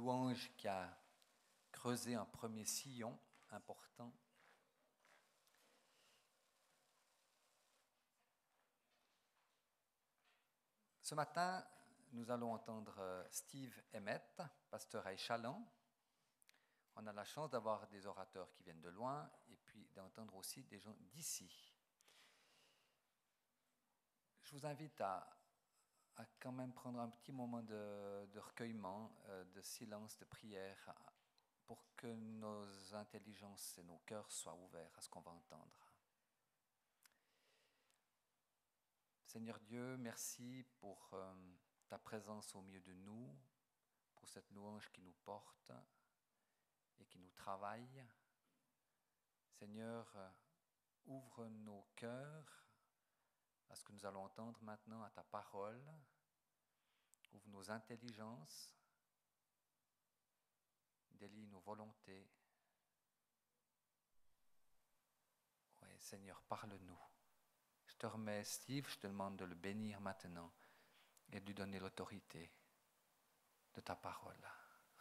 louange qui a creusé un premier sillon important. Ce matin, nous allons entendre Steve Emmett, pasteur à Échallens. On a la chance d'avoir des orateurs qui viennent de loin et puis d'entendre aussi des gens d'ici. Je vous invite à quand même prendre un petit moment de recueillement, de silence, de prière, pour que nos intelligences et nos cœurs soient ouverts à ce qu'on va entendre. Seigneur Dieu, merci pour ta présence au milieu de nous, pour cette louange qui nous porte et qui nous travaille. Seigneur, ouvre nos cœurs à ce que nous allons entendre maintenant, à ta parole. Ouvre nos intelligences, délie nos volontés. Oui, Seigneur, parle-nous. Je te remets Steve, je te demande de le bénir maintenant et de lui donner l'autorité de ta parole.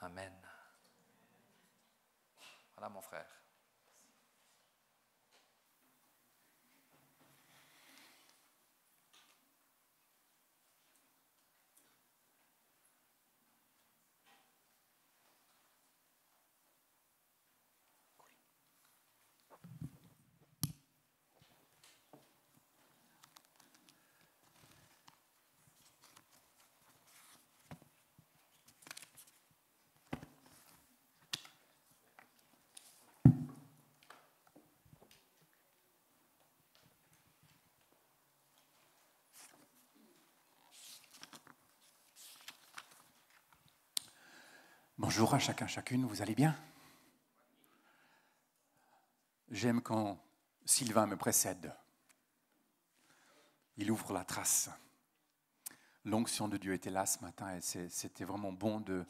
Amen. Voilà mon frère. Bonjour à chacun, chacune, vous allez bien? J'aime quand Sylvain me précède. Il ouvre la trace. L'onction de Dieu était là ce matin et c'était vraiment bon de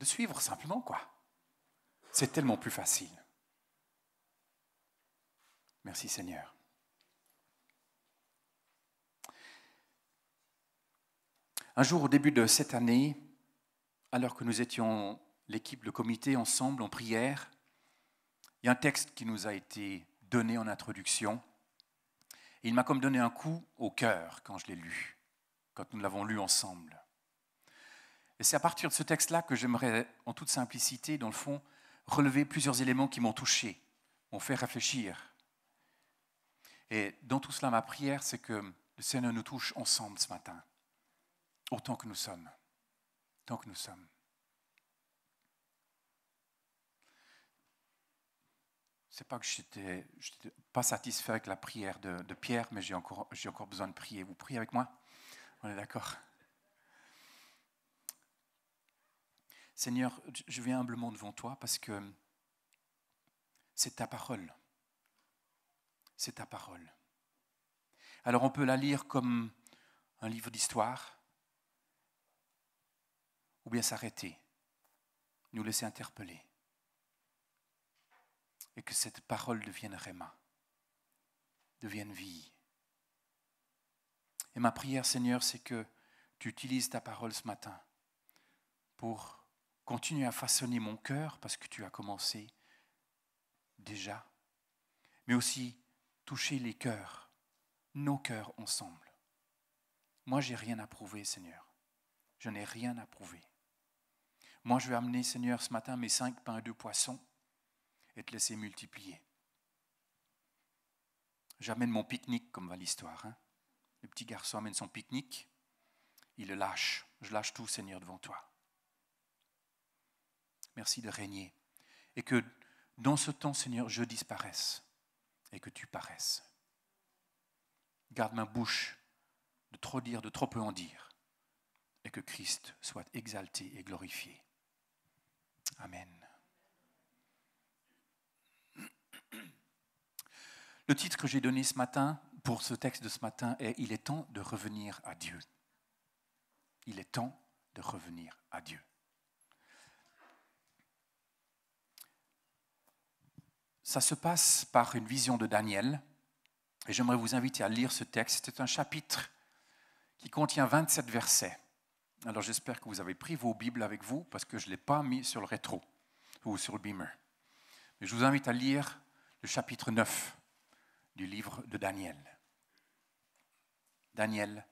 suivre simplement, quoi. C'est tellement plus facile. Merci Seigneur. Un jour, au début de cette année, alors que nous étions l'équipe, le comité, ensemble en prière, il y a un texte qui nous a été donné en introduction. Et il m'a comme donné un coup au cœur quand je l'ai lu, quand nous l'avons lu ensemble. Et c'est à partir de ce texte-là que j'aimerais, en toute simplicité, dans le fond, relever plusieurs éléments qui m'ont touché, m'ont fait réfléchir. Et dans tout cela, ma prière, c'est que le Seigneur nous touche ensemble ce matin. Autant que nous sommes. Tant que nous sommes. C'est pas que j'étais pas satisfait avec la prière de Pierre, mais j'ai encore besoin de prier. Vous priez avec moi? On est d'accord? Seigneur, je viens humblement devant toi parce que c'est ta parole. C'est ta parole. Alors on peut la lire comme un livre d'histoire, ou bien s'arrêter, nous laisser interpeller. Et que cette parole devienne réma, devienne vie. Et ma prière, Seigneur, c'est que tu utilises ta parole ce matin pour continuer à façonner mon cœur, parce que tu as commencé déjà, mais aussi toucher les cœurs, nos cœurs ensemble. Moi, j'ai rien à prouver, Seigneur. Je n'ai rien à prouver. Moi, je vais amener, Seigneur, ce matin mes 5 pains et 2 poissons et te laisser multiplier. J'amène mon pique-nique, comme va l'histoire. Hein. Le petit garçon amène son pique-nique, il le lâche. Je lâche tout, Seigneur, devant toi. Merci de régner. Et que dans ce temps, Seigneur, je disparaisse et que tu paraisses. Garde ma bouche de trop dire, de trop peu en dire, et que Christ soit exalté et glorifié. Amen. Le titre que j'ai donné ce matin, pour ce texte de ce matin, est « Il est temps de revenir à Dieu ». Il est temps de revenir à Dieu. Ça se passe par une vision de Daniel, et j'aimerais vous inviter à lire ce texte. C'est un chapitre qui contient 27 versets. Alors j'espère que vous avez pris vos Bibles avec vous parce que je ne l'ai pas mis sur le rétro ou sur le beamer. Mais je vous invite à lire le chapitre 9 du livre de Daniel. Daniel,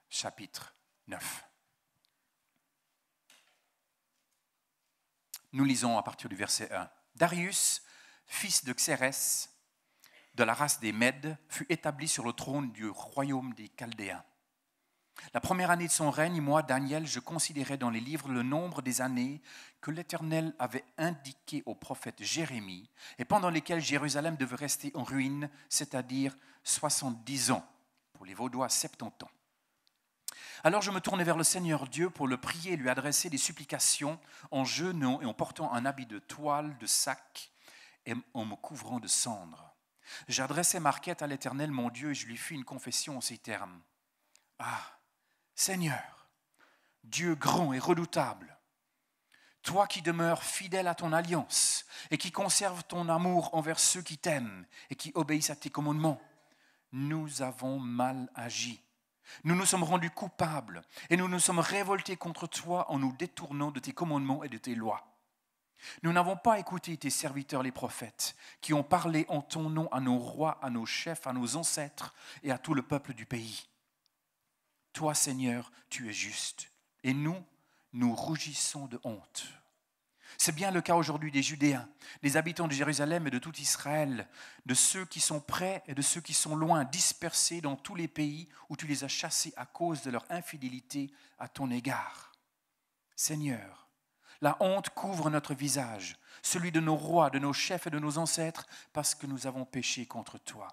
chapitre 9. Nous lisons à partir du verset 1. Darius, fils de Xérès, de la race des Mèdes, fut établi sur le trône du royaume des Chaldéens. La première année de son règne, moi, Daniel, je considérais dans les livres le nombre des années que l'Éternel avait indiqué au prophète Jérémie et pendant lesquelles Jérusalem devait rester en ruine, c'est-à-dire 70 ans. Pour les Vaudois, 70 ans. Alors je me tournai vers le Seigneur Dieu pour le prier et lui adresser des supplications en jeûnant et en portant un habit de toile, de sac et en me couvrant de cendres. J'adressai ma requête à l'Éternel, mon Dieu, et je lui fis une confession en ces termes. Ah, Seigneur, Dieu grand et redoutable, toi qui demeures fidèle à ton alliance et qui conserves ton amour envers ceux qui t'aiment et qui obéissent à tes commandements, nous avons mal agi. Nous nous sommes rendus coupables et nous nous sommes révoltés contre toi en nous détournant de tes commandements et de tes lois. Nous n'avons pas écouté tes serviteurs les prophètes qui ont parlé en ton nom à nos rois, à nos chefs, à nos ancêtres et à tout le peuple du pays. Toi, Seigneur, tu es juste et nous rougissons de honte. C'est bien le cas aujourd'hui des Judéens, des habitants de Jérusalem et de tout Israël, de ceux qui sont près et de ceux qui sont loin, dispersés dans tous les pays où tu les as chassés à cause de leur infidélité à ton égard. Seigneur, la honte couvre notre visage, celui de nos rois, de nos chefs et de nos ancêtres, parce que nous avons péché contre toi.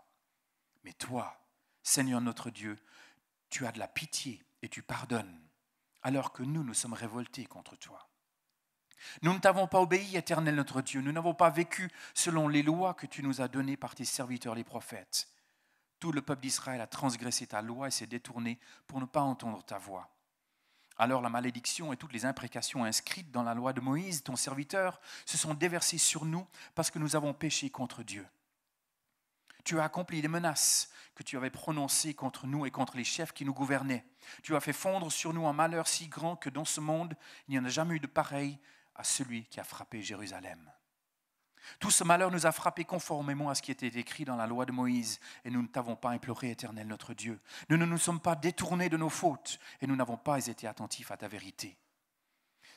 Mais toi, Seigneur notre Dieu, tu as de la pitié et tu pardonnes, alors que nous sommes révoltés contre toi. Nous ne t'avons pas obéi, Éternel notre Dieu, nous n'avons pas vécu selon les lois que tu nous as données par tes serviteurs les prophètes. Tout le peuple d'Israël a transgressé ta loi et s'est détourné pour ne pas entendre ta voix. Alors la malédiction et toutes les imprécations inscrites dans la loi de Moïse, ton serviteur, se sont déversées sur nous parce que nous avons péché contre Dieu. Tu as accompli les menaces que tu avais prononcées contre nous et contre les chefs qui nous gouvernaient. Tu as fait fondre sur nous un malheur si grand que dans ce monde, il n'y en a jamais eu de pareil à celui qui a frappé Jérusalem. Tout ce malheur nous a frappés conformément à ce qui était écrit dans la loi de Moïse et nous ne t'avons pas imploré, Éternel notre Dieu. Nous ne nous sommes pas détournés de nos fautes et nous n'avons pas été attentifs à ta vérité.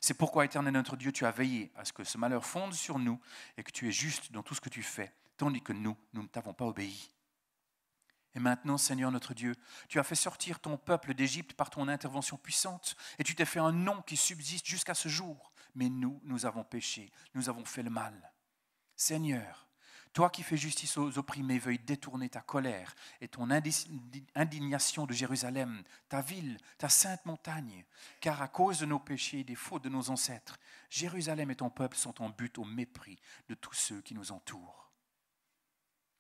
C'est pourquoi, Éternel notre Dieu, tu as veillé à ce que ce malheur fonde sur nous et que tu es juste dans tout ce que tu fais, tandis que nous ne t'avons pas obéi. Et maintenant, Seigneur notre Dieu, tu as fait sortir ton peuple d'Égypte par ton intervention puissante et tu t'es fait un nom qui subsiste jusqu'à ce jour. Mais nous avons péché, nous avons fait le mal. Seigneur, toi qui fais justice aux opprimés, veuille détourner ta colère et ton indignation de Jérusalem, ta ville, ta sainte montagne, car à cause de nos péchés et des fautes de nos ancêtres, Jérusalem et ton peuple sont en butte au mépris de tous ceux qui nous entourent.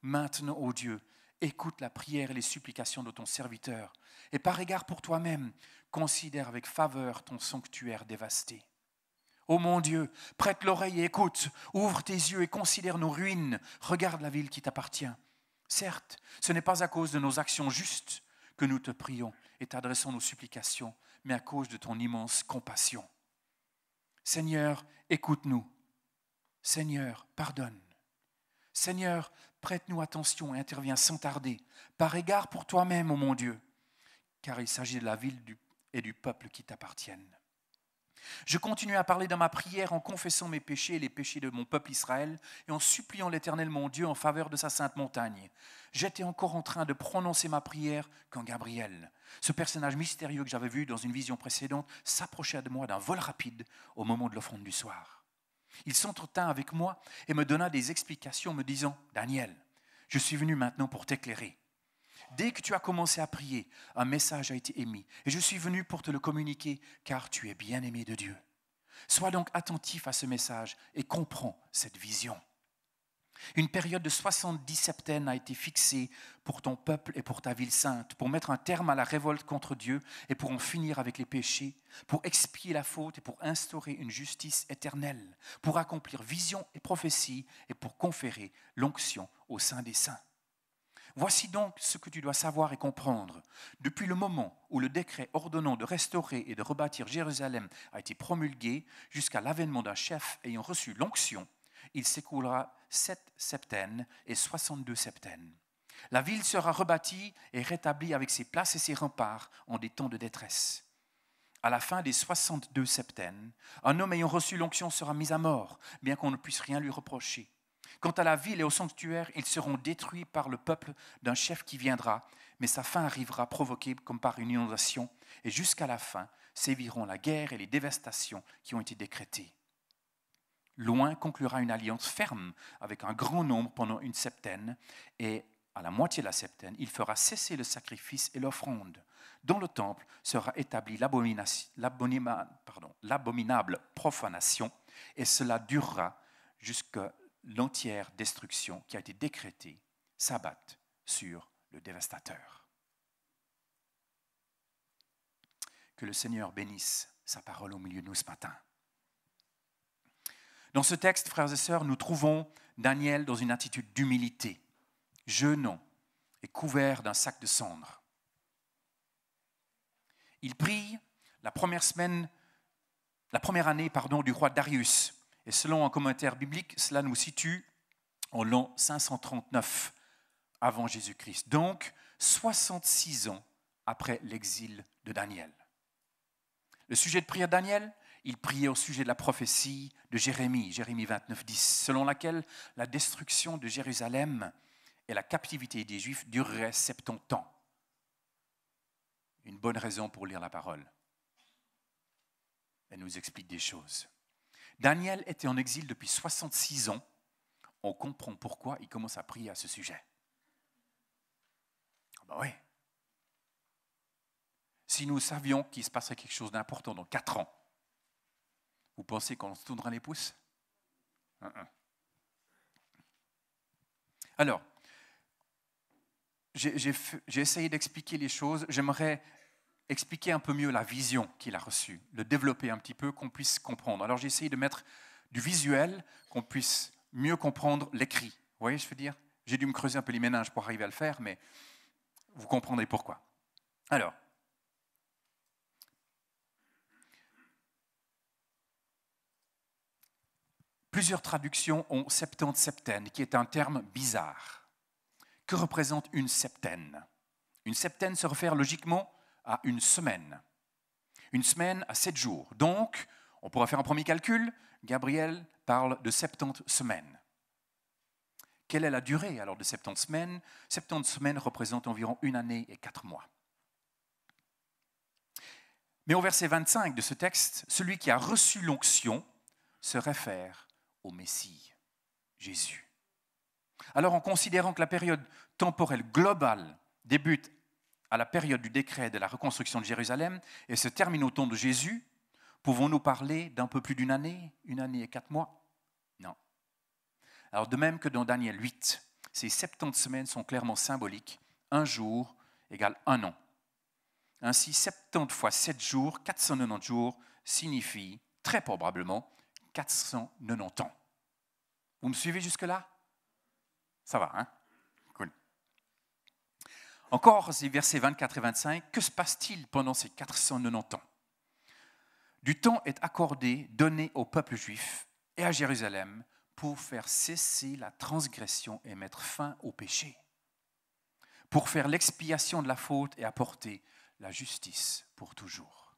Maintenant, ô Dieu, écoute la prière et les supplications de ton serviteur, et par égard pour toi-même, considère avec faveur ton sanctuaire dévasté. Ô mon Dieu, prête l'oreille et écoute, ouvre tes yeux et considère nos ruines, regarde la ville qui t'appartient. Certes, ce n'est pas à cause de nos actions justes que nous te prions et t'adressons nos supplications, mais à cause de ton immense compassion. Seigneur, écoute-nous. Seigneur, pardonne. Seigneur, prête-nous attention et interviens sans tarder, par égard pour toi-même, ô mon Dieu, car il s'agit de la ville et du peuple qui t'appartiennent. Je continuais à parler dans ma prière en confessant mes péchés et les péchés de mon peuple Israël et en suppliant l'Éternel mon Dieu en faveur de sa sainte montagne. J'étais encore en train de prononcer ma prière quand Gabriel, ce personnage mystérieux que j'avais vu dans une vision précédente, s'approcha de moi d'un vol rapide au moment de l'offrande du soir. Il s'entretint avec moi et me donna des explications me disant « Daniel, je suis venu maintenant pour t'éclairer. Dès que tu as commencé à prier, un message a été émis et je suis venu pour te le communiquer car tu es bien-aimé de Dieu. Sois donc attentif à ce message et comprends cette vision. Une période de 70 septaines a été fixée pour ton peuple et pour ta ville sainte, pour mettre un terme à la révolte contre Dieu et pour en finir avec les péchés, pour expier la faute et pour instaurer une justice éternelle, pour accomplir vision et prophétie et pour conférer l'onction au sein des saints. Voici donc ce que tu dois savoir et comprendre. Depuis le moment où le décret ordonnant de restaurer et de rebâtir Jérusalem a été promulgué jusqu'à l'avènement d'un chef ayant reçu l'onction, il s'écoulera 7 septênes et 62 septênes. La ville sera rebâtie et rétablie avec ses places et ses remparts en des temps de détresse. À la fin des 62 septênes, un homme ayant reçu l'onction sera mis à mort, bien qu'on ne puisse rien lui reprocher. Quant à la ville et au sanctuaire, ils seront détruits par le peuple d'un chef qui viendra, mais sa fin arrivera provoquée comme par une inondation, et jusqu'à la fin séviront la guerre et les dévastations qui ont été décrétées. Loin conclura une alliance ferme avec un grand nombre pendant une septaine, et à la moitié de la septaine, il fera cesser le sacrifice et l'offrande. Dans le temple sera établie l'abominable profanation, et cela durera jusqu'à l'entière destruction qui a été décrétée s'abatte sur le dévastateur. Que le Seigneur bénisse sa parole au milieu de nous ce matin. Dans ce texte, frères et sœurs, nous trouvons Daniel dans une attitude d'humilité, jeûnant et couvert d'un sac de cendres. Il prie la première année du roi Darius. Et selon un commentaire biblique, cela nous situe en l'an 539 avant Jésus-Christ. Donc, 66 ans après l'exil de Daniel. Le sujet de prière de Daniel, il priait au sujet de la prophétie de Jérémie 29, 10, selon laquelle la destruction de Jérusalem et la captivité des Juifs dureraient 70 ans. Une bonne raison pour lire la parole. Elle nous explique des choses. Daniel était en exil depuis 66 ans. On comprend pourquoi il commence à prier à ce sujet. Ben oui. Si nous savions qu'il se passerait quelque chose d'important dans 4 ans, vous pensez qu'on se tournera les pouces ? Alors, j'ai essayé d'expliquer les choses. J'aimerais expliquer un peu mieux la vision qu'il a reçue, le développer un petit peu, qu'on puisse comprendre. Alors j'ai essayé de mettre du visuel, qu'on puisse mieux comprendre l'écrit. Vous voyez ce que je veux dire ? J'ai dû me creuser un peu les méninges pour arriver à le faire, mais vous comprendrez pourquoi. Alors, plusieurs traductions ont 70 septènes, qui est un terme bizarre. Que représente une septaine ? Une septaine se réfère logiquement à une semaine. Une semaine à 7 jours. Donc, on pourra faire un premier calcul. Gabriel parle de 70 semaines. Quelle est la durée alors de 70 semaines ? 70 semaines représentent environ 1 année et 4 mois. Mais au verset 25 de ce texte, celui qui a reçu l'onction se réfère au Messie, Jésus. Alors, en considérant que la période temporelle globale débute à la période du décret de la reconstruction de Jérusalem et se termine au temps de Jésus, pouvons-nous parler d'un peu plus d'1 année, 1 année et 4 mois ? Non. Alors, de même que dans Daniel 8, ces 70 semaines sont clairement symboliques. 1 jour égale 1 an. Ainsi, 70 fois 7 jours, 490 jours, signifie très probablement 490 ans. Vous me suivez jusque-là ? Ça va, hein ? Cool. Encore, ces versets 24 et 25, que se passe-t-il pendant ces 490 ans ? Du temps est accordé, donné au peuple juif et à Jérusalem pour faire cesser la transgression et mettre fin au péché, pour faire l'expiation de la faute et apporter la justice pour toujours.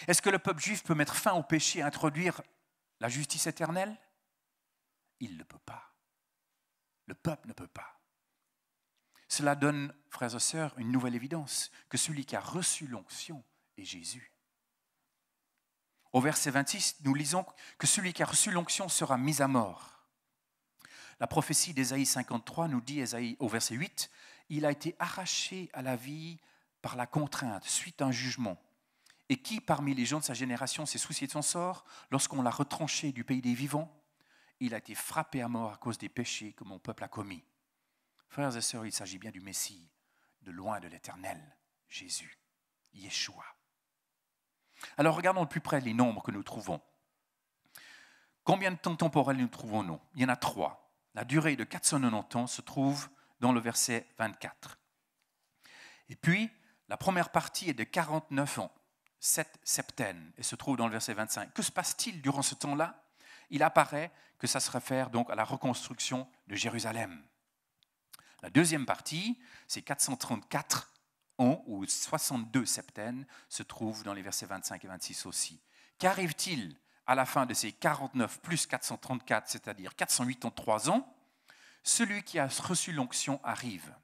Est-ce que le peuple juif peut mettre fin au péché et introduire la justice éternelle ? Il ne peut pas. Le peuple ne peut pas. Cela donne, frères et sœurs, une nouvelle évidence, que celui qui a reçu l'onction est Jésus. Au verset 26, nous lisons que celui qui a reçu l'onction sera mis à mort. La prophétie d'Ésaïe 53 nous dit, au verset 8, « Il a été arraché à la vie par la contrainte, suite à un jugement. Et qui, parmi les gens de sa génération, s'est soucié de son sort lorsqu'on l'a retranché du pays des vivants ? Il a été frappé à mort à cause des péchés que mon peuple a commis. » Frères et sœurs, il s'agit bien du Messie, de loin de l'Éternel, Jésus, Yeshua. Alors regardons de plus près les nombres que nous trouvons. Combien de temps temporel nous trouvons-nous ? Il y en a 3. La durée de 490 ans se trouve dans le verset 24. Et puis, la première partie est de 49 ans, 7 septaines, et se trouve dans le verset 25. Que se passe-t-il durant ce temps-là? Il apparaît que ça se réfère donc à la reconstruction de Jérusalem. La deuxième partie, c'est 434 ans ou 62 septaines, se trouve dans les versets 25 et 26 aussi. Qu'arrive-t-il à la fin de ces 49 plus 434, c'est-à-dire 483 ans? Celui qui a reçu l'onction arrive.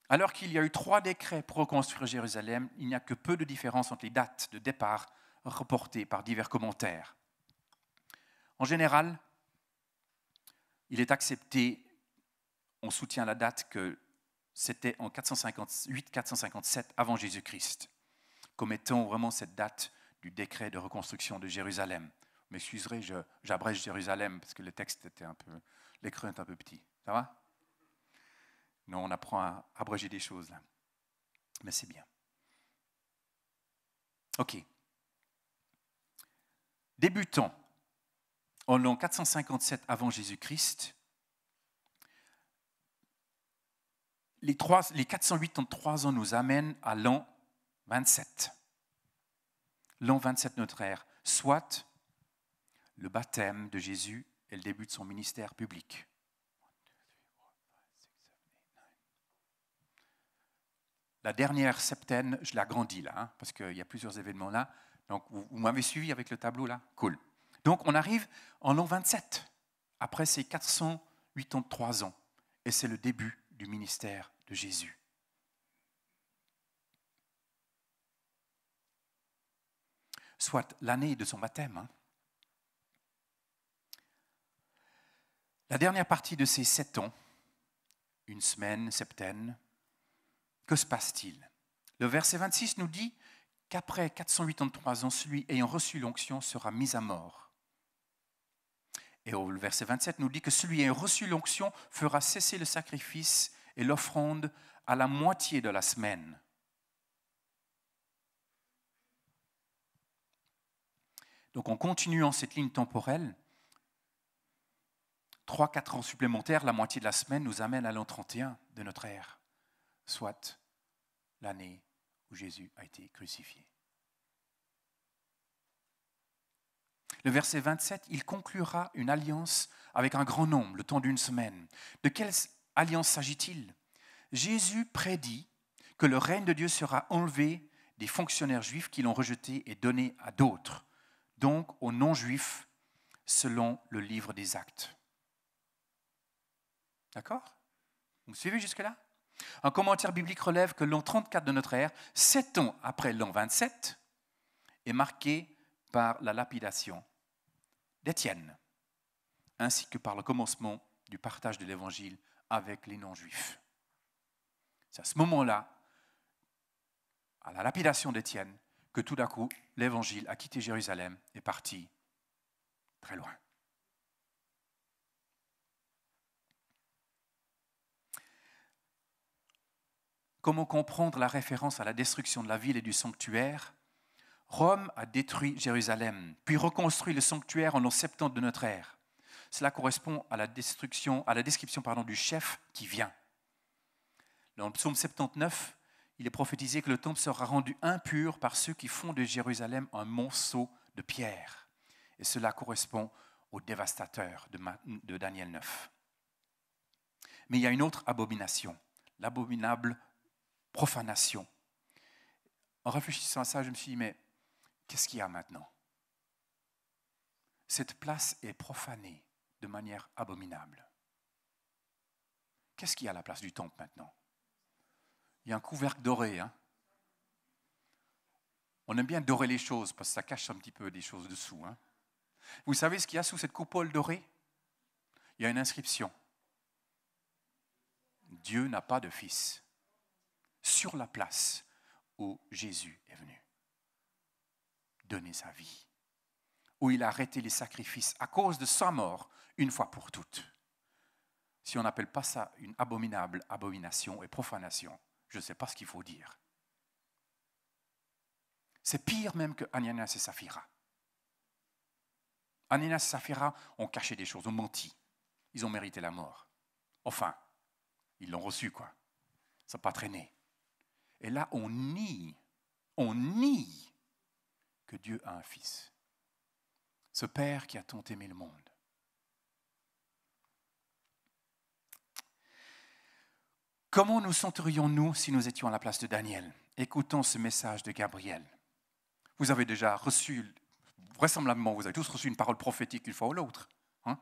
Alors qu'il y a eu 3 décrets pour reconstruire Jérusalem, il n'y a que peu de différence entre les dates de départ reportées par divers commentaires. En général, il est accepté, on soutient la date que c'était en 458-457 avant Jésus-Christ, comme étant vraiment cette date du décret de reconstruction de Jérusalem. Vous m'excuserez, j'abrège Jérusalem parce que le texte était l'écran est un peu petit. Ça va? Non, on apprend à abréger des choses là. Mais c'est bien. Ok. Débutons en l'an 457 avant Jésus-Christ. Les 483 ans nous amènent à l'an 27. L'an 27 de notre ère, soit le baptême de Jésus et le début de son ministère public. La dernière septaine, je l'agrandis là, parce qu'il y a plusieurs événements là. Donc, vous m'avez suivi avec le tableau là? Cool. Donc, on arrive en l'an 27, après ces 483 ans. Et c'est le début du ministère de Jésus. Soit l'année de son baptême. La dernière partie de ces 7 ans, une semaine, septaine, que se passe-t-il? Le verset 26 nous dit qu'après 483 ans, celui ayant reçu l'onction sera mis à mort. Et le verset 27 nous dit que celui ayant reçu l'onction fera cesser le sacrifice et l'offrande à la moitié de la semaine. Donc en continuant cette ligne temporelle, 3-4 ans supplémentaires, la moitié de la semaine, nous amène à l'an 31 de notre ère, soit l'année où Jésus a été crucifié. Le verset 27, il conclura une alliance avec un grand nombre, le temps d'une semaine. De quelle alliance s'agit-il? Jésus prédit que le règne de Dieu sera enlevé des fonctionnaires juifs qui l'ont rejeté et donné à d'autres, donc aux non-juifs, selon le livre des Actes. D'accord? Vous me suivez jusque-là? Un commentaire biblique relève que l'an 34 de notre ère, 7 ans après l'an 27, est marqué par la lapidation d'Étienne, ainsi que par le commencement du partage de l'Évangile avec les non-juifs. C'est à ce moment-là, à la lapidation d'Étienne, que tout d'un coup, l'Évangile a quitté Jérusalem et est parti très loin. Comment comprendre la référence à la destruction de la ville et du sanctuaire? Rome a détruit Jérusalem, puis reconstruit le sanctuaire en l'an 70 de notre ère. Cela correspond à la description du chef qui vient. Dans le psaume 79, il est prophétisé que le temple sera rendu impur par ceux qui font de Jérusalem un monceau de pierre. Et cela correspond au dévastateur de Daniel 9. Mais il y a une autre abomination, l'abominable profanation. En réfléchissant à ça, je me suis dit, mais qu'est-ce qu'il y a maintenant? Cette place est profanée de manière abominable. Qu'est-ce qu'il y a à la place du temple maintenant? Il y a un couvercle doré. On aime bien dorer les choses parce que ça cache un petit peu des choses dessous. Vous savez ce qu'il y a sous cette coupole dorée? Il y a une inscription. Dieu n'a pas de fils. Sur la place où Jésus est venu donner sa vie, où il a arrêté les sacrifices à cause de sa mort une fois pour toutes. Si on n'appelle pas ça une abominable abomination et profanation, je ne sais pas ce qu'il faut dire. C'est pire même que Ananias et Saphira. Ananias et Saphira ont caché des choses, ont menti. Ils ont mérité la mort. Enfin, Ils l'ont reçu, quoi. Ça n'a pas traîné. Et là, on nie que Dieu a un fils. Ce Père qui a tant aimé le monde. Comment nous senterions-nous si nous étions à la place de Daniel? Écoutons ce message de Gabriel. Vous avez déjà reçu, vraisemblablement, vous avez tous reçu une parole prophétique une fois ou l'autre. Hein?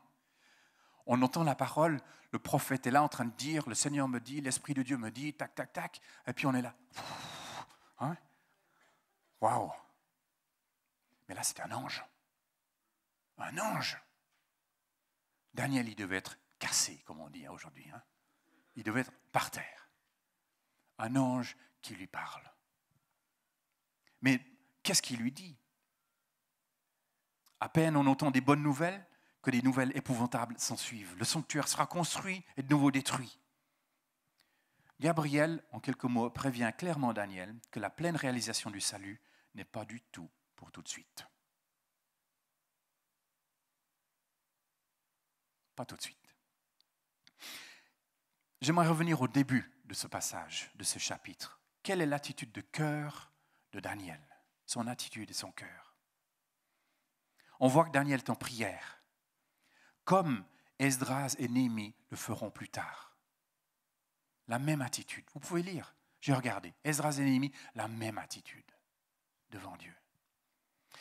On entend la parole, le prophète est là en train de dire, le Seigneur me dit, l'Esprit de Dieu me dit, tac, tac, tac, et puis on est là. Hein? Waouh! Mais là, c'était un ange. Un ange. Daniel, il devait être cassé, comme on dit aujourd'hui. Hein? Il devait être par terre. Un ange qui lui parle. Mais qu'est-ce qu'il lui dit? À peine on entend des bonnes nouvelles que des nouvelles épouvantables s'en suivent. Le sanctuaire sera construit et de nouveau détruit. Gabriel, en quelques mots, prévient clairement Daniel que la pleine réalisation du salut n'est pas du tout pour tout de suite. Pas tout de suite. J'aimerais revenir au début de ce passage, de ce chapitre. Quelle est l'attitude de cœur de Daniel? Son attitude et son cœur. On voit que Daniel est en prière, comme Esdras et Néhémie le feront plus tard. La même attitude. Vous pouvez lire. J'ai regardé. Esdras et Néhémie, la même attitude devant Dieu.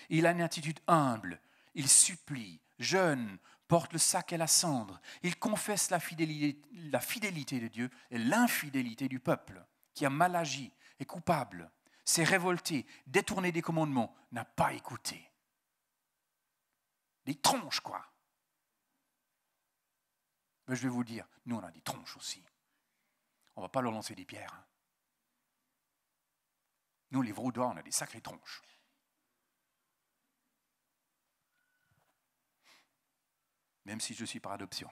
Il a une attitude humble. Il supplie, jeûne, porte le sac et la cendre. Il confesse la fidélité de Dieu et l'infidélité du peuple qui a mal agi, est coupable, s'est révolté, détourné des commandements, n'a pas écouté. Des tronches, quoi. Mais je vais vous dire, nous on a des tronches aussi. On ne va pas leur lancer des pierres. Hein. Nous, les Vaudois, on a des sacrées tronches. Même si je suis par adoption.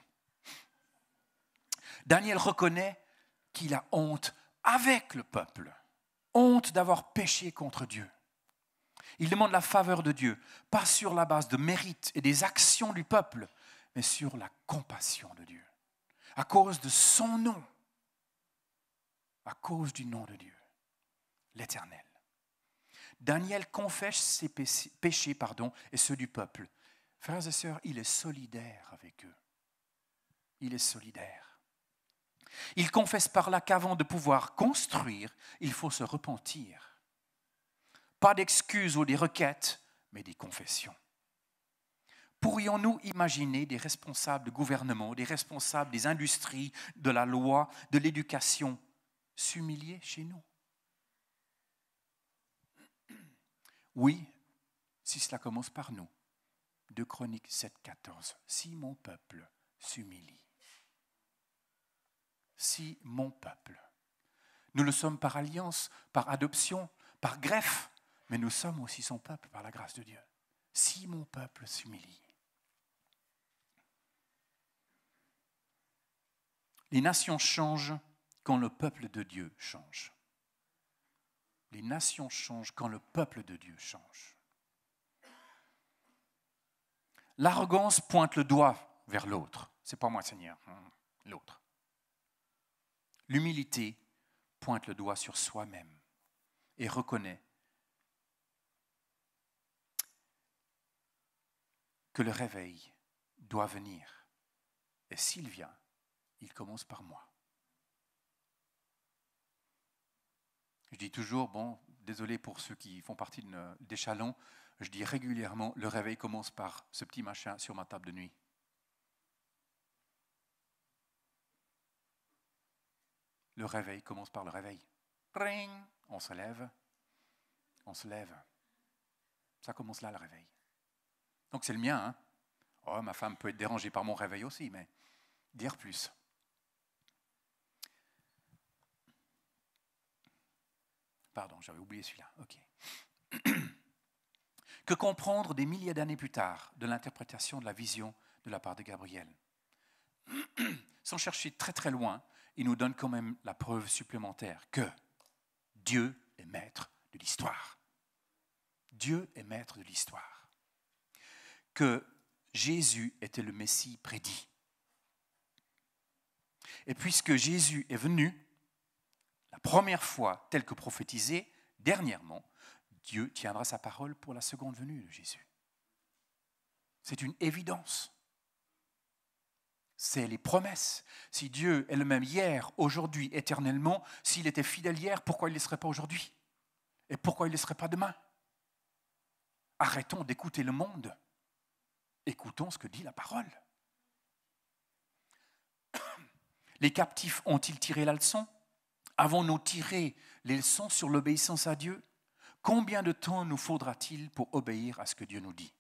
Daniel reconnaît qu'il a honte avec le peuple. Honte d'avoir péché contre Dieu. Il demande la faveur de Dieu, pas sur la base de mérites et des actions du peuple, mais sur la compassion de Dieu. À cause de son nom. À cause du nom de Dieu, l'Éternel. Daniel confesse ses péchés et ceux du peuple. Frères et sœurs, il est solidaire avec eux. Il est solidaire. Il confesse par là qu'avant de pouvoir construire, il faut se repentir. Pas d'excuses ou des requêtes, mais des confessions. Pourrions-nous imaginer des responsables de gouvernement, des responsables des industries, de la loi, de l'éducation, s'humilier chez nous? Oui, si cela commence par nous. 2 Chroniques 7, 14. Si mon peuple s'humilie. Si mon peuple. Nous le sommes par alliance, par adoption, par greffe, mais nous sommes aussi son peuple par la grâce de Dieu. Si mon peuple s'humilie. Les nations changent quand le peuple de Dieu change. Les nations changent quand le peuple de Dieu change. L'arrogance pointe le doigt vers l'autre. C'est pas moi, Seigneur, l'autre. L'humilité pointe le doigt sur soi-même et reconnaît que le réveil doit venir. Et s'il vient, il commence par moi. Je dis toujours, désolé pour ceux qui font partie des chalons, je dis régulièrement, le réveil commence par ce petit machin sur ma table de nuit. Le réveil commence par le réveil. Ring, on se lève. Ça commence là, le réveil. Donc c'est le mien. Hein. Oh, ma femme peut être dérangée par mon réveil aussi, mais dire plus. Pardon, j'avais oublié celui-là. Ok. Que comprendre des milliers d'années plus tard de l'interprétation de la vision de la part de Gabriel? Sans chercher très très loin, il nous donne quand même la preuve supplémentaire que Dieu est maître de l'histoire. Dieu est maître de l'histoire. Que Jésus était le Messie prédit. Et puisque Jésus est venu, la première fois, tel que prophétisé, dernièrement, Dieu tiendra sa parole pour la seconde venue de Jésus. C'est une évidence. C'est les promesses. Si Dieu est le même hier, aujourd'hui, éternellement, s'il était fidèle hier, pourquoi il ne le serait pas aujourd'hui? Et pourquoi il ne le serait pas demain? Arrêtons d'écouter le monde. Écoutons ce que dit la parole. Les captifs ont-ils tiré la leçon? Avons-nous tiré les leçons sur l'obéissance à Dieu? Combien de temps nous faudra-t-il pour obéir à ce que Dieu nous dit?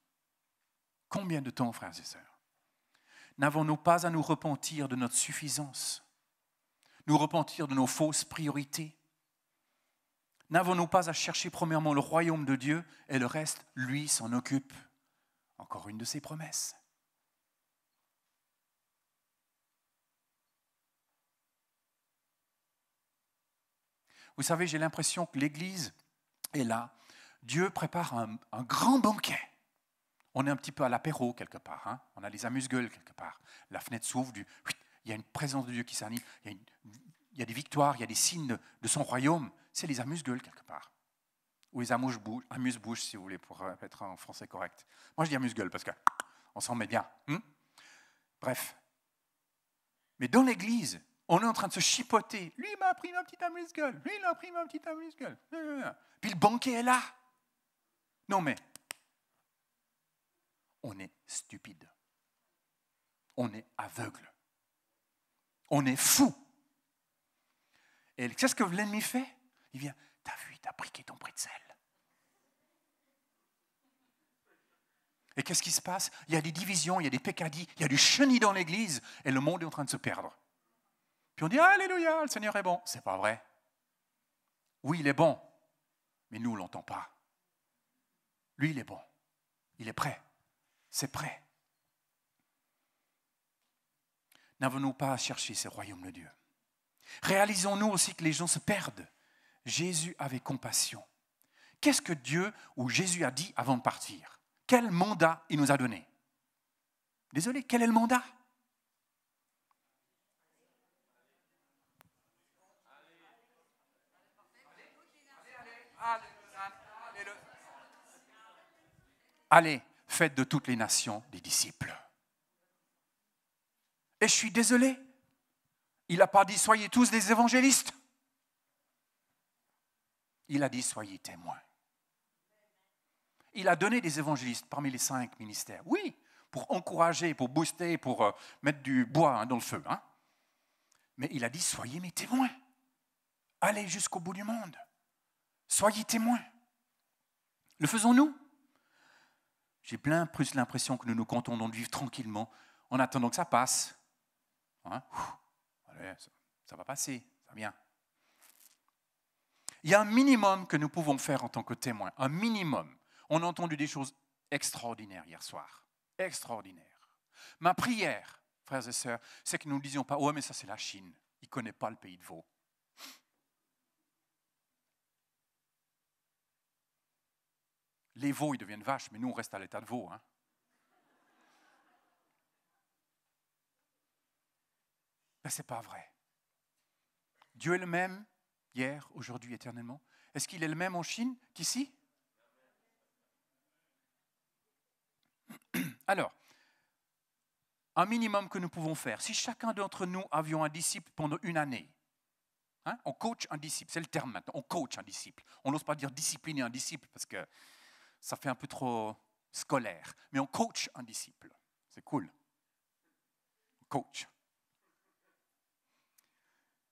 Combien de temps, frères et sœurs? N'avons-nous pas à nous repentir de notre suffisance? Nous repentir de nos fausses priorités? N'avons-nous pas à chercher premièrement le royaume de Dieu et le reste, lui, s'en occupe? Encore une de ses promesses. Vous savez, j'ai l'impression que l'Église est là. Dieu prépare un grand banquet. On est un petit peu à l'apéro quelque part. Hein? On a les amuse-gueules quelque part. La fenêtre s'ouvre, il y a une présence de Dieu qui s'anime, il y a des victoires, il y a des signes de son royaume. C'est les amuse-gueules quelque part. Ou les amuse-bouches, si vous voulez, pour être en français correct. Moi, je dis amuse-gueule parce qu'on s'en met bien. Bref. Mais dans l'Église, on est en train de se chipoter. Lui, il m'a pris ma petite amuse-gueule. Lui, il a pris ma petite amuse-gueule. Puis le banquet est là. Non, mais on est stupide. On est aveugle. On est fou. Et qu'est-ce que l'ennemi fait? Il vient, t'as vu, t'as briqué ton bretzel. Et qu'est-ce qui se passe? Il y a des divisions, il y a des peccadilles, il y a du chenille dans l'Église et le monde est en train de se perdre. Puis on dit, alléluia, le Seigneur est bon. C'est pas vrai. Oui, il est bon, mais nous, on ne l'entend pas. Lui, il est bon. Il est prêt. C'est prêt. N'avons-nous pas à chercher ce royaume de Dieu? Réalisons-nous aussi que les gens se perdent. Jésus avait compassion. Qu'est-ce que Dieu ou Jésus a dit avant de partir? Quel mandat il nous a donné? Désolé, quel est le mandat? Allez, faites de toutes les nations des disciples. Et je suis désolé, il n'a pas dit soyez tous des évangélistes. Il a dit soyez témoins. Il a donné des évangélistes parmi les 5 ministères. Oui, pour encourager, pour booster, pour mettre du bois dans le feu. Hein. Mais il a dit soyez mes témoins. Allez jusqu'au bout du monde. Soyez témoins. Le faisons-nous? J'ai plein plus l'impression que nous nous contentons de vivre tranquillement en attendant que ça passe. Hein? Allez, ça va passer, ça vient. Il y a un minimum que nous pouvons faire en tant que témoins, un minimum. On a entendu des choses extraordinaires hier soir, extraordinaires. Ma prière, frères et sœurs, c'est que nous ne disions pas « Ouais, mais ça c'est la Chine, il ne connaît pas le pays de veau. » Les veaux, ils deviennent vaches, mais nous, on reste à l'état de veau. Hein. Ben, ce n'est pas vrai. Dieu est le même hier, aujourd'hui, éternellement. Est-ce qu'il est le même en Chine qu'ici? Alors, un minimum que nous pouvons faire. Si chacun d'entre nous avions un disciple pendant une année, hein, on coach un disciple, c'est le terme maintenant, on coach un disciple. On n'ose pas dire discipliner un disciple parce que ça fait un peu trop scolaire. Mais on coach un disciple. C'est cool. Coach.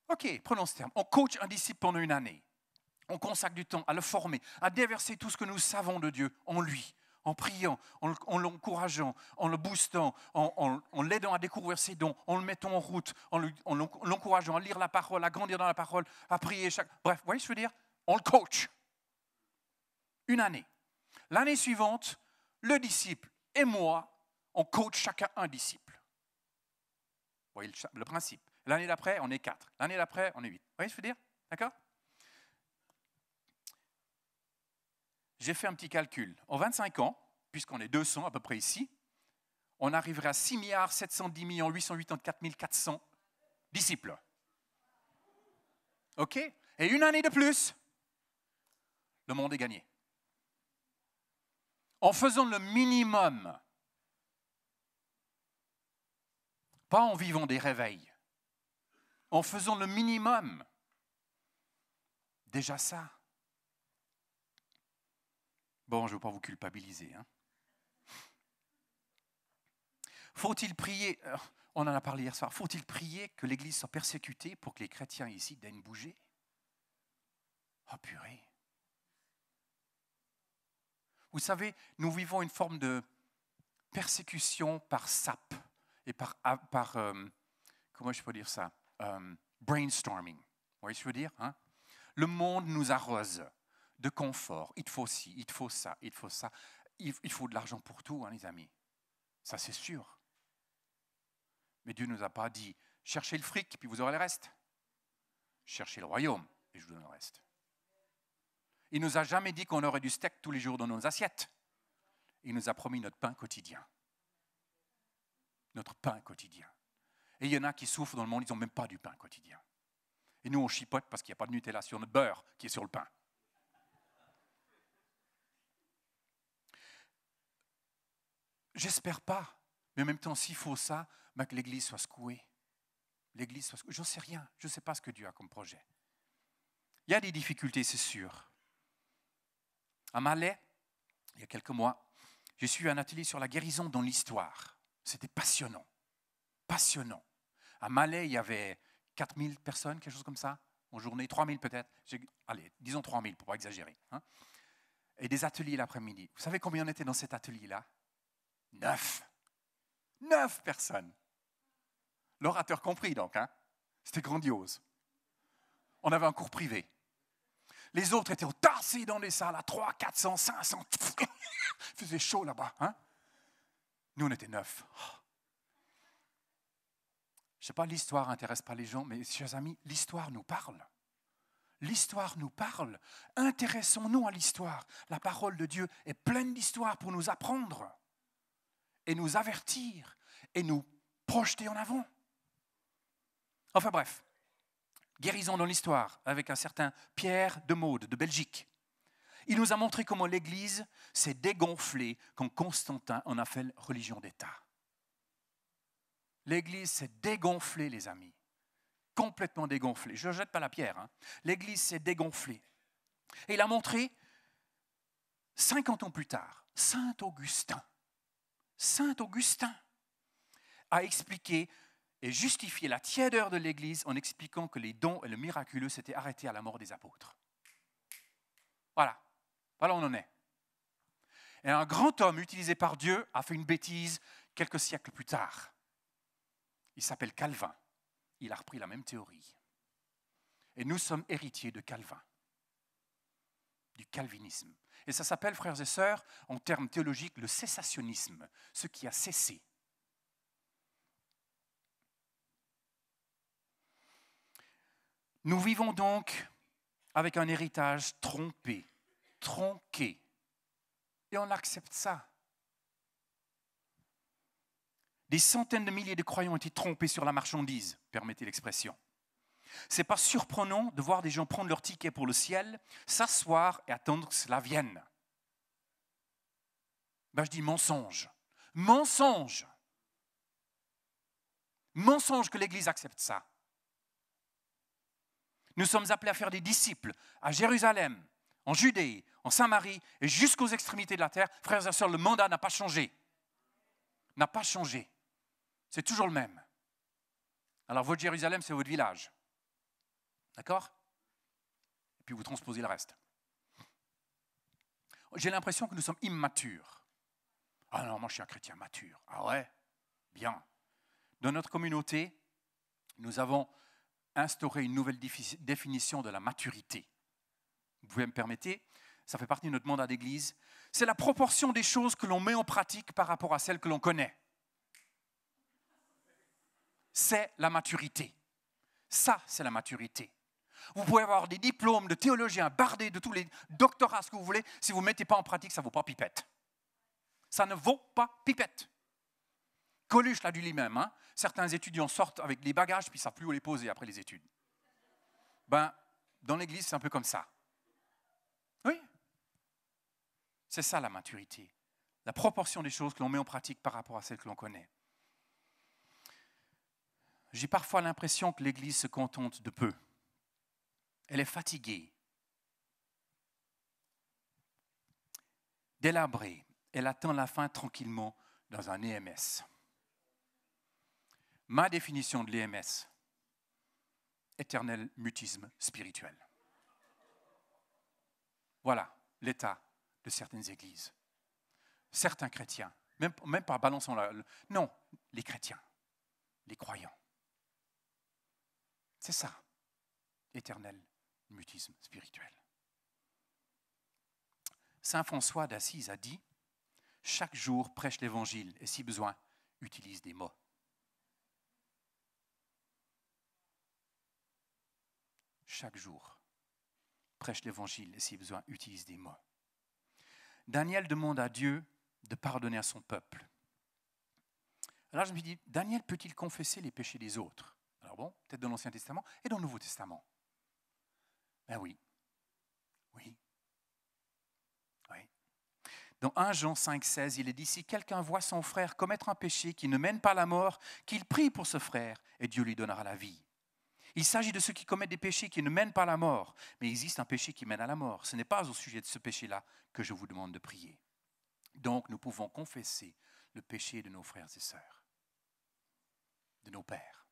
Ok, prenons ce terme. On coach un disciple pendant une année. On consacre du temps à le former, à déverser tout ce que nous savons de Dieu en lui, en priant, en l'encourageant, en le boostant, en l'aidant à découvrir ses dons, en le mettant en route, en l'encourageant à lire la parole, à grandir dans la parole, à prier chaque... Bref, vous voyez ce que je veux dire? On le coach. Une année. L'année suivante, le disciple et moi, on coach chacun un disciple. Vous voyez le principe. L'année d'après, on est 4. L'année d'après, on est 8. Vous voyez ce que je veux dire? D'accord? J'ai fait un petit calcul. En 25 ans, puisqu'on est 200 à peu près ici, on arriverait à 6 710 884 400 disciples. OK? Et une année de plus, le monde est gagné. En faisant le minimum, pas en vivant des réveils, en faisant le minimum, déjà ça. Bon, je ne veux pas vous culpabiliser. Hein. Faut-il prier, on en a parlé hier soir, faut-il prier que l'Église soit persécutée pour que les chrétiens ici daignent bouger? Oh purée. Vous savez, nous vivons une forme de persécution par sape et par comment je peux dire ça? Brainstorming. Vous voyez ce que je veux dire? Hein? Le monde nous arrose de confort. Il te faut ci, il te faut ça, il te faut ça. Il faut de l'argent pour tout, hein, les amis. Ça, c'est sûr. Mais Dieu ne nous a pas dit, cherchez le fric, puis vous aurez le reste. Cherchez le royaume, et je vous donne le reste. Il ne nous a jamais dit qu'on aurait du steak tous les jours dans nos assiettes. Il nous a promis notre pain quotidien. Notre pain quotidien. Et il y en a qui souffrent dans le monde, ils n'ont même pas du pain quotidien. Et nous, on chipote parce qu'il n'y a pas de Nutella sur notre beurre qui est sur le pain. J'espère pas. Mais en même temps, s'il faut ça, ben que l'Église soit secouée. L'Église soit secouée. Je ne sais rien. Je ne sais pas ce que Dieu a comme projet. Il y a des difficultés, c'est sûr. À Malais, il y a quelques mois, j'ai suivi un atelier sur la guérison dans l'histoire. C'était passionnant. Passionnant. À Malais, il y avait 4000 personnes, quelque chose comme ça, en journée, 3000 peut-être. Allez, disons 3000 pour ne pas exagérer. Hein. Et des ateliers l'après-midi. Vous savez combien on était dans cet atelier-là? 9. 9 personnes. L'orateur compris donc. Hein. C'était grandiose. On avait un cours privé. Les autres étaient tassés dans des salles à 300, 400, 500. Il faisait chaud là-bas. Hein. Nous, on était 9. Je ne sais pas, l'histoire n'intéresse pas les gens, mais chers amis, l'histoire nous parle. L'histoire nous parle. Intéressons-nous à l'histoire. La parole de Dieu est pleine d'histoires pour nous apprendre et nous avertir et nous projeter en avant. Enfin bref, guérison dans l'histoire avec un certain Pierre de Maude de Belgique. Il nous a montré comment l'Église s'est dégonflée quand Constantin en a fait religion d'État. L'Église s'est dégonflée, les amis. Complètement dégonflée. Je ne jette pas la pierre. Hein. L'Église s'est dégonflée. Et il a montré, 50 ans plus tard, Saint Augustin a expliqué et justifié la tiédeur de l'Église en expliquant que les dons et le miraculeux s'étaient arrêtés à la mort des apôtres. Voilà. Voilà où on en est. Et un grand homme utilisé par Dieu a fait une bêtise quelques siècles plus tard. Il s'appelle Calvin. Il a repris la même théorie. Et nous sommes héritiers de Calvin, du calvinisme. Et ça s'appelle, frères et sœurs, en termes théologiques, le cessationnisme, ce qui a cessé. Nous vivons donc avec un héritage trompé, tronqué. Et on accepte ça. Des centaines de milliers de croyants ont été trompés sur la marchandise, permettez l'expression. Ce n'est pas surprenant de voir des gens prendre leur ticket pour le ciel, s'asseoir et attendre que cela vienne. Ben, je dis mensonge. Mensonge. Mensonge que l'Église accepte ça. Nous sommes appelés à faire des disciples à Jérusalem, en Judée, en Samarie et jusqu'aux extrémités de la terre. Frères et sœurs, le mandat n'a pas changé. N'a pas changé. C'est toujours le même. Alors, votre Jérusalem, c'est votre village. D'accord? Et puis, vous transposez le reste. J'ai l'impression que nous sommes immatures. Ah non, moi, je suis un chrétien mature. Ah ouais? Bien. Dans notre communauté, nous avons instauré une nouvelle définition de la maturité. Vous pouvez me permettre, ça fait partie de notre mandat d'église. C'est la proportion des choses que l'on met en pratique par rapport à celles que l'on connaît. C'est la maturité. Ça, c'est la maturité. Vous pouvez avoir des diplômes de théologiens bardés de tous les doctorats, ce que vous voulez. Si vous ne mettez pas en pratique, ça ne vaut pas pipette. Ça ne vaut pas pipette. Coluche l'a dit lui-même. Hein, Certains étudiants sortent avec les bagages, puis ils ne savent plus où les poser après les études. Dans l'église, c'est un peu comme ça. Oui. C'est ça la maturité. La proportion des choses que l'on met en pratique par rapport à celles que l'on connaît. J'ai parfois l'impression que l'Église se contente de peu. Elle est fatiguée, délabrée. Elle attend la fin tranquillement dans un EMS. Ma définition de l'EMS, éternel mutisme spirituel. Voilà l'état de certaines églises. Certains chrétiens, même pas balançons non, les chrétiens, les croyants. C'est ça, éternel mutisme spirituel. Saint François d'Assise a dit « Chaque jour prêche l'évangile et si besoin, utilise des mots. » Chaque jour prêche l'évangile et si besoin, utilise des mots. Daniel demande à Dieu de pardonner à son peuple. Alors je me dis, Daniel peut-il confesser les péchés des autres? Alors bon, peut-être dans l'Ancien Testament et dans le Nouveau Testament. Ben oui. Oui. Oui. Dans 1 Jean 5,16, il est dit, si quelqu'un voit son frère commettre un péché qui ne mène pas à la mort, qu'il prie pour ce frère et Dieu lui donnera la vie. Il s'agit de ceux qui commettent des péchés qui ne mènent pas à la mort. Mais il existe un péché qui mène à la mort. Ce n'est pas au sujet de ce péché-là que je vous demande de prier. Donc, nous pouvons confesser le péché de nos frères et sœurs, de nos pères,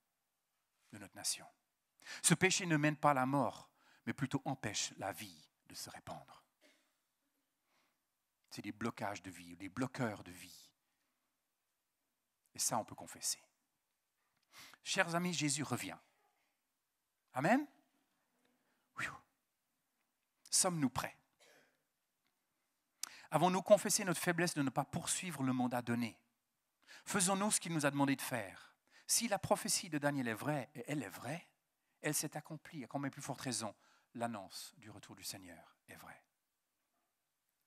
de notre nation. Ce péché ne mène pas à la mort, mais plutôt empêche la vie de se répandre. C'est des blocages de vie, ou des bloqueurs de vie. Et ça, on peut confesser. Chers amis, Jésus revient. Amen. Oui. Sommes-nous prêts? Avons-nous confessé notre faiblesse de ne pas poursuivre le mandat donné? Faisons-nous ce qu'il nous a demandé de faire? Si la prophétie de Daniel est vraie, et elle est vraie, elle s'est accomplie. À combien plus forte raison, l'annonce du retour du Seigneur est vraie.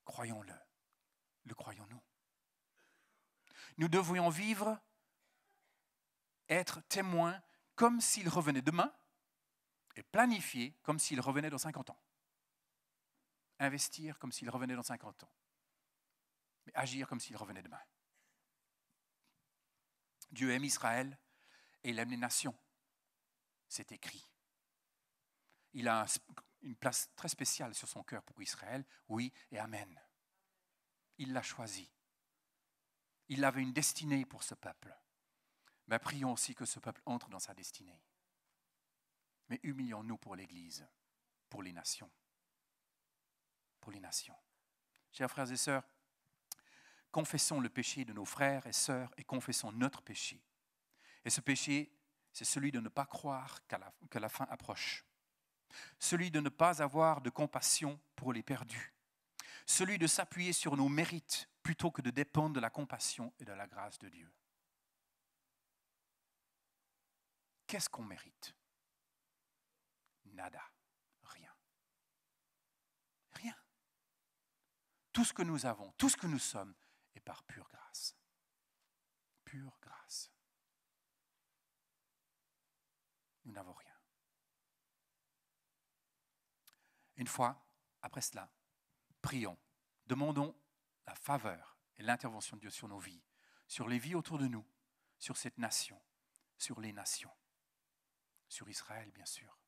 Croyons-le. Le croyons-nous? Nous devrions vivre, être témoins comme s'il revenait demain, et planifier comme s'il revenait dans 50 ans. Investir comme s'il revenait dans 50 ans. Mais agir comme s'il revenait demain. Dieu aime Israël et il aime les nations. C'est écrit. Il a une place très spéciale sur son cœur pour Israël. Oui et amen. Il l'a choisi. Il avait une destinée pour ce peuple. Mais prions aussi que ce peuple entre dans sa destinée. Mais humilions-nous pour l'Église, pour les nations. Pour les nations. Chers frères et sœurs, confessons le péché de nos frères et sœurs et confessons notre péché. Et ce péché, c'est celui de ne pas croire que la fin approche. Celui de ne pas avoir de compassion pour les perdus. Celui de s'appuyer sur nos mérites plutôt que de dépendre de la compassion et de la grâce de Dieu. Qu'est-ce qu'on mérite? Nada, rien. Rien. Tout ce que nous avons, tout ce que nous sommes est par pure grâce. Pure grâce. Nous n'avons rien. Une fois, après cela, prions, demandons la faveur et l'intervention de Dieu sur nos vies, sur les vies autour de nous, sur cette nation, sur les nations, sur Israël bien sûr.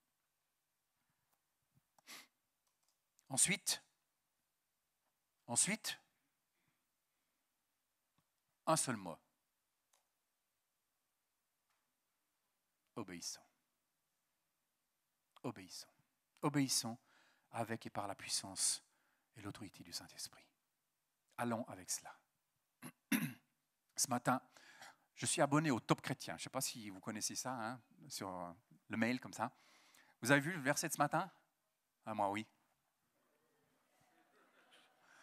Ensuite, un seul mot. Obéissons. Obéissons. Obéissons avec et par la puissance et l'autorité du Saint-Esprit. Allons avec cela. Ce matin, je suis abonné au Top Chrétien. Je ne sais pas si vous connaissez ça, hein, sur le mail comme ça. Vous avez vu le verset de ce matin? Ah, moi, oui.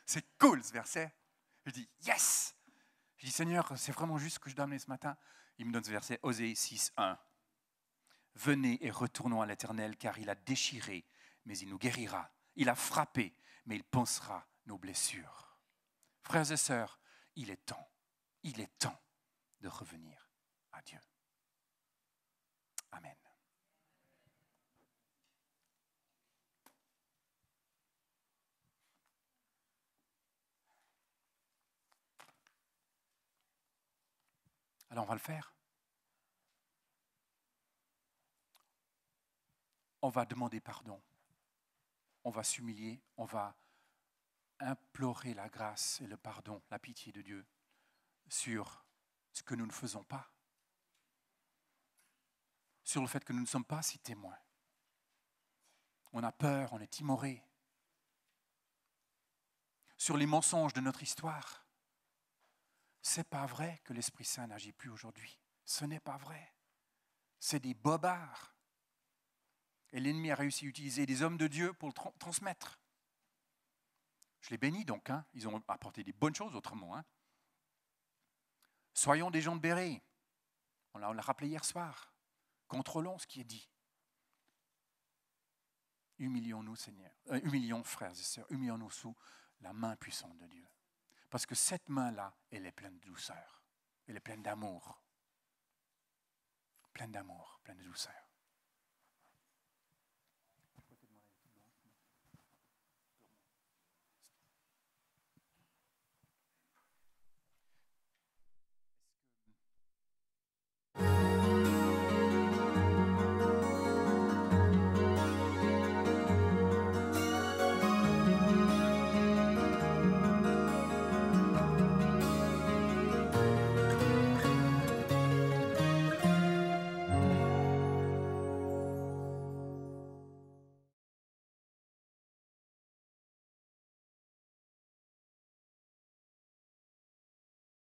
C'est cool ce verset. Je dis yes. Je dis Seigneur, c'est vraiment juste ce que je dois amener ce matin. Il me donne ce verset, Osée 6:1. Venez et retournons à l'Éternel, car il a déchiré, mais il nous guérira. Il a frappé, mais il pansera nos blessures. Frères et sœurs, il est temps de revenir à Dieu. Amen. Alors on va le faire. On va demander pardon. On va s'humilier. On va implorer la grâce et le pardon, la pitié de Dieu sur ce que nous ne faisons pas. Sur le fait que nous ne sommes pas si témoins. On a peur, on est timoré. Sur les mensonges de notre histoire. C'est pas vrai que l'Esprit Saint n'agit plus aujourd'hui. Ce n'est pas vrai. C'est des bobards. Et l'ennemi a réussi à utiliser des hommes de Dieu pour le transmettre. Je les bénis donc. Ils ont apporté des bonnes choses autrement. Soyons des gens de Béret. On l'a rappelé hier soir. Contrôlons ce qui est dit. Humilions-nous, Seigneur. Humilions, frères et sœurs. Humilions-nous sous la main puissante de Dieu. Parce que cette main-là, elle est pleine de douceur. Elle est pleine d'amour. Pleine d'amour, pleine de douceur.